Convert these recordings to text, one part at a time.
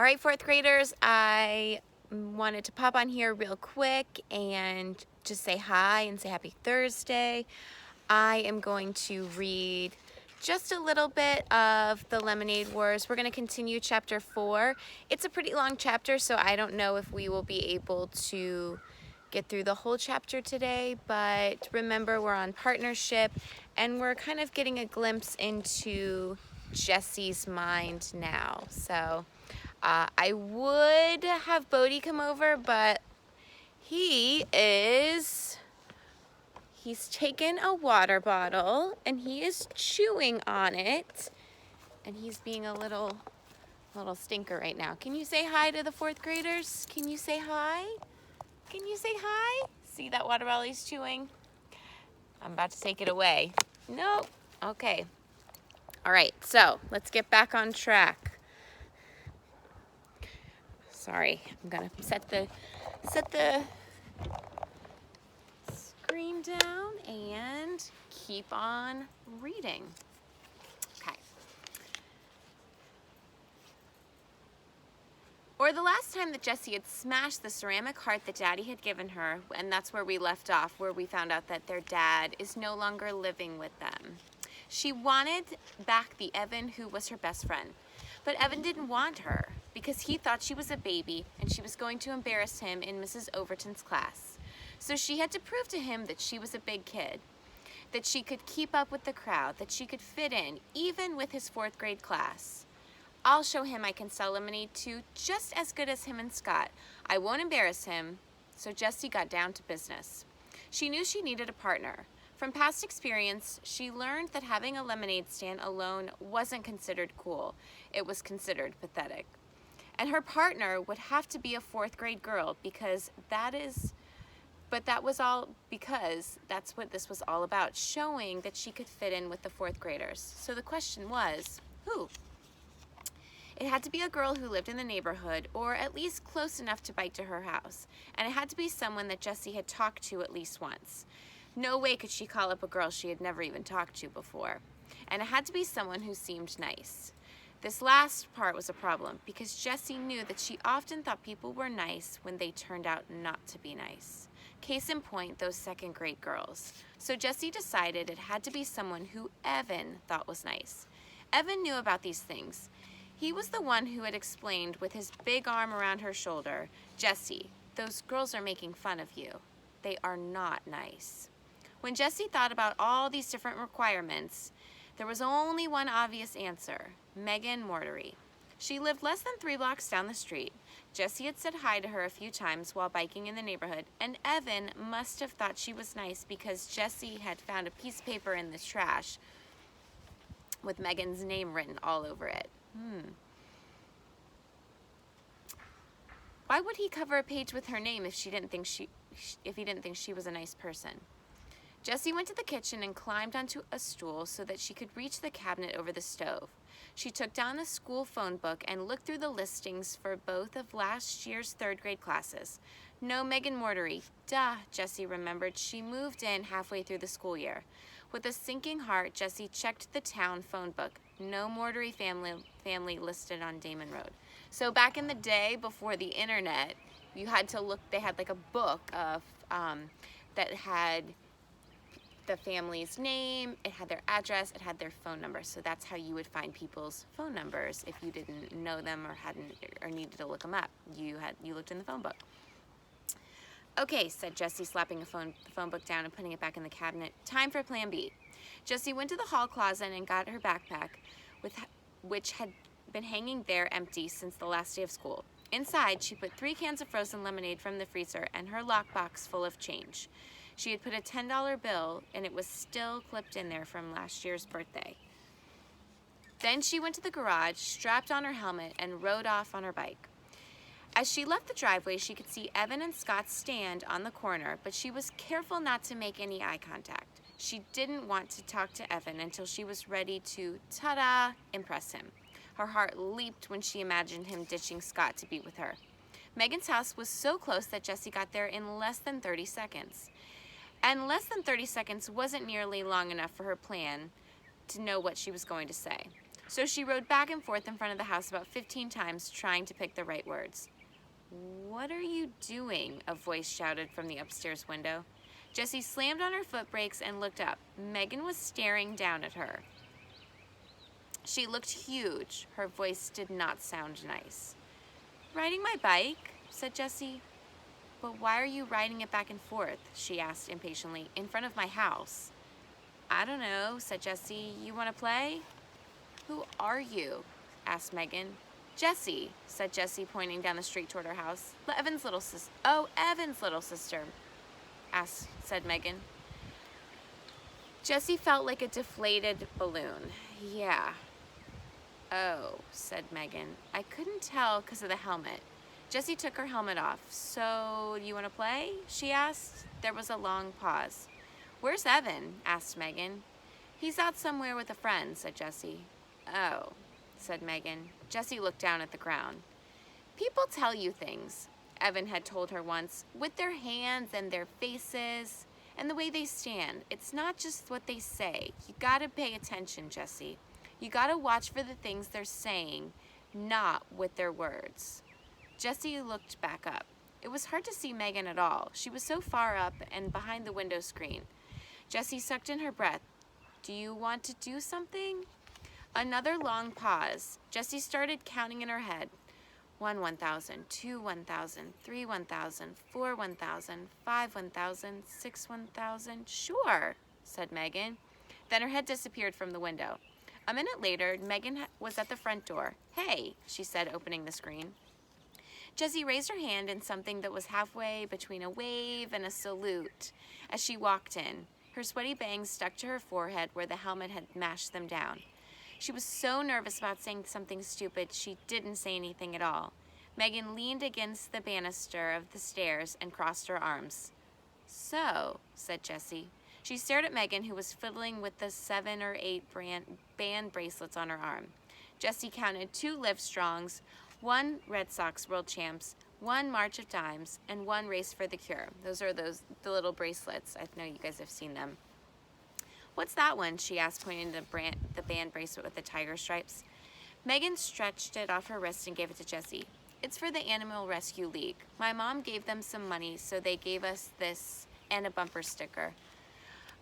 All right, fourth graders, I wanted to pop on here real quick and just say hi and say happy Thursday. I am going to read just a little bit of the Lemonade Wars. We're going to continue chapter 4. It's a pretty long chapter, so I don't know if we will be able to get through the whole chapter today, but remember we're on partnership and we're kind of getting a glimpse into Jesse's mind now. So I would have Bodie come over, but he's taken a water bottle and he is chewing on it, and he's being a little stinker right now. Can you say hi to the fourth graders? Can you say hi? Can you say hi? See that water bottle he's chewing? I'm about to take it away. Nope. Okay. All right, so let's get back on track. Sorry, I'm gonna set the screen down and keep on reading. Okay. Or the last time that Jessie had smashed the ceramic heart that Daddy had given her, and that's where we left off, where we found out that their dad is no longer living with them. She wanted back the Evan who was her best friend. But Evan didn't want her because he thought she was a baby and she was going to embarrass him in Mrs. Overton's class. So she had to prove to him that she was a big kid, that she could keep up with the crowd, that she could fit in, even with his fourth grade class. I'll show him I can sell lemonade too, just as good as him and Scott. I won't embarrass him. So Jessie got down to business. She knew she needed a partner. From past experience, she learned that having a lemonade stand alone wasn't considered cool. It was considered pathetic. And her partner would have to be a fourth grade girl because that's what this was all about, showing that she could fit in with the fourth graders. So the question was, who? It had to be a girl who lived in the neighborhood, or at least close enough to bike to her house. And it had to be someone that Jessie had talked to at least once. No way could she call up a girl she had never even talked to before. And it had to be someone who seemed nice. This last part was a problem because Jessie knew that she often thought people were nice when they turned out not to be nice. Case in point, those second grade girls. So Jessie decided it had to be someone who Evan thought was nice. Evan knew about these things. He was the one who had explained with his big arm around her shoulder, "Jessie, those girls are making fun of you. They are not nice." When Jessie thought about all these different requirements, there was only one obvious answer: Megan Mortery. She lived less than 3 blocks down the street. Jessie had said hi to her a few times while biking in the neighborhood, and Evan must have thought she was nice because Jessie had found a piece of paper in the trash with Megan's name written all over it. Why would he cover a page with her name if he didn't think she was a nice person? Jessie went to the kitchen and climbed onto a stool so that she could reach the cabinet over the stove. She took down a school phone book and looked through the listings for both of last year's third grade classes. No Megan Mortery. Duh, Jessie remembered. She moved in halfway through the school year. With a sinking heart, Jessie checked the town phone book. No Mortery family listed on Damon Road. So back in the day, before the internet, you had to look. They had like a book of that had the family's name, it had their address, it had their phone number. So that's how you would find people's phone numbers if you didn't know them or needed to look them up. You looked in the phone book. Okay, said Jessie, slapping the phone book down and putting it back in the cabinet. Time for plan B. Jessie went to the hall closet and got her backpack, which had been hanging there empty since the last day of school. Inside, she put 3 cans of frozen lemonade from the freezer and her lockbox full of change. She had put a $10 bill, and it was still clipped in there from last year's birthday. Then she went to the garage, strapped on her helmet, and rode off on her bike. As she left the driveway, she could see Evan and Scott stand on the corner, but she was careful not to make any eye contact. She didn't want to talk to Evan until she was ready to, ta-da, impress him. Her heart leaped when she imagined him ditching Scott to be with her. Megan's house was so close that Jessie got there in less than 30 seconds. And less than 30 seconds wasn't nearly long enough for her plan to know what she was going to say. So she rode back and forth in front of the house about 15 times, trying to pick the right words. "What are you doing?" a voice shouted from the upstairs window. Jessie slammed on her foot brakes and looked up. Megan was staring down at her. She looked huge. Her voice did not sound nice. "Riding my bike?" said Jessie. "But why are you riding it back and forth?" she asked impatiently. "In front of my house." "I don't know," said Jessie. "You want to play?" "Who are you?" asked Megan. "Jessie," said Jessie, pointing down the street toward her house. "Evan's little sister." "Oh, Evan's little sister," said Megan. Jessie felt like a deflated balloon. "Yeah." "Oh," said Megan. "I couldn't tell because of the helmet." Jessie took her helmet off. "So, you want to play?" she asked. There was a long pause. "Where's Evan?" asked Megan. "He's out somewhere with a friend," said Jessie. "Oh," said Megan. Jessie looked down at the ground. "People tell you things," Evan had told her once, "with their hands and their faces and the way they stand. It's not just what they say. You gotta pay attention, Jessie. You gotta watch for the things they're saying, not with their words." Jessie looked back up. It was hard to see Megan at all. She was so far up and behind the window screen. Jessie sucked in her breath. "Do you want to do something?" Another long pause. Jessie started counting in her head. 1 1,000, 2 1,000, 3 1,000, 4 1,000, 5 1,000, 6 1,000. "Sure," said Megan. Then her head disappeared from the window. A minute later, Megan was at the front door. "Hey," she said, opening the screen. Jessie raised her hand in something that was halfway between a wave and a salute as she walked in. Her sweaty bangs stuck to her forehead where the helmet had mashed them down. She was so nervous about saying something stupid, she didn't say anything at all. Megan leaned against the banister of the stairs and crossed her arms. "So," said Jessie. She stared at Megan, who was fiddling with the 7 or 8 band bracelets on her arm. Jessie counted 2 Livestrongs, 1 Red Sox World Champs, 1 March of Dimes, and 1 Race for the Cure. Those are the little bracelets. I know you guys have seen them. "What's that one?" she asked, pointing to the band bracelet with the tiger stripes. Megan stretched it off her wrist and gave it to Jessie. "It's for the Animal Rescue League. My mom gave them some money, so they gave us this and a bumper sticker.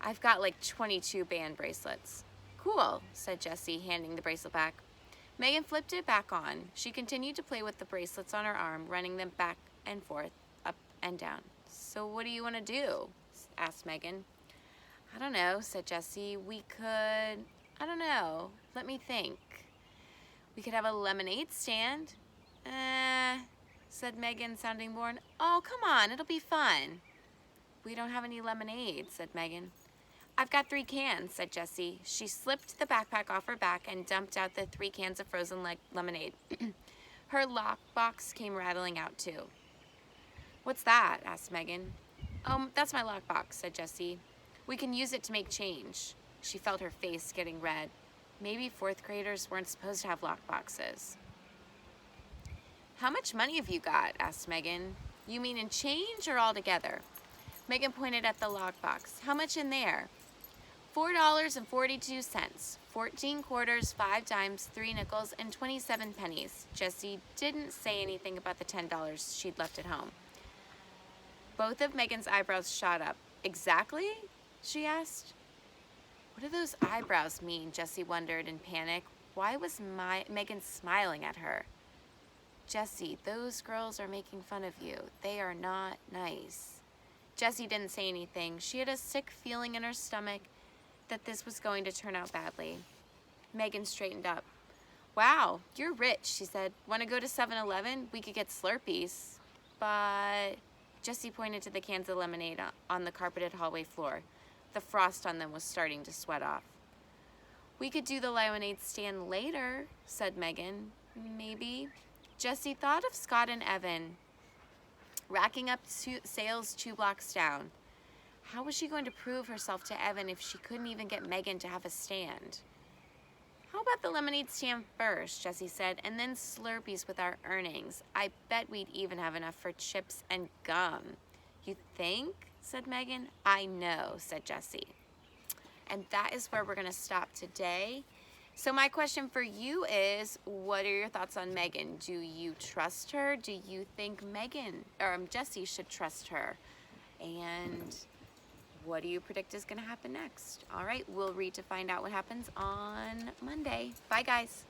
I've got like 22 band bracelets." "Cool," said Jessie, handing the bracelet back. Megan flipped it back on. She continued to play with the bracelets on her arm, running them back and forth, up and down. "So what do you want to do?" asked Megan. "I don't know," said Jessie. I don't know. Let me think. We could have a lemonade stand." Said Megan, sounding bored. "Oh, come on, it'll be fun." "We don't have any lemonade," said Megan. "I've got 3 cans, said Jessie. She slipped the backpack off her back and dumped out the 3 cans of frozen lemonade. Her lockbox came rattling out too. "What's that?" asked Megan. "Oh, that's my lockbox," said Jessie. "We can use it to make change." She felt her face getting red. Maybe 4th graders weren't supposed to have lockboxes. "How much money have you got?" asked Megan. "You mean in change or all together?" Megan pointed at the lockbox. "How much in there?" $4.42, 14 quarters, 5 dimes, 3 nickels, and 27 pennies. Jessie didn't say anything about the $10 she'd left at home. Both of Megan's eyebrows shot up. "Exactly?" she asked. What do those eyebrows mean? Jessie wondered in panic. Why was Megan smiling at her? "Jessie, those girls are making fun of you. They are not nice." Jessie didn't say anything. She had a sick feeling in her stomach that this was going to turn out badly. Megan straightened up. "Wow, you're rich," she said. "Want to go to 7-Eleven? We could get Slurpees." But Jessie pointed to the cans of lemonade on the carpeted hallway floor. The frost on them was starting to sweat off. "We could do the lemonade stand later," said Megan. "Maybe." Jessie thought of Scott and Evan racking up sales 2 blocks down. How was she going to prove herself to Evan if she couldn't even get Megan to have a stand? "How about the lemonade stand first," Jessie said, "and then Slurpees with our earnings? I bet we'd even have enough for chips and gum." "You think?" said Megan. "I know," said Jessie. And that is where we're going to stop today. So my question for you is, what are your thoughts on Megan? Do you trust her? Do you think Jesse should trust her? And what do you predict is going to happen next? All right, we'll read to find out what happens on Monday. Bye, guys.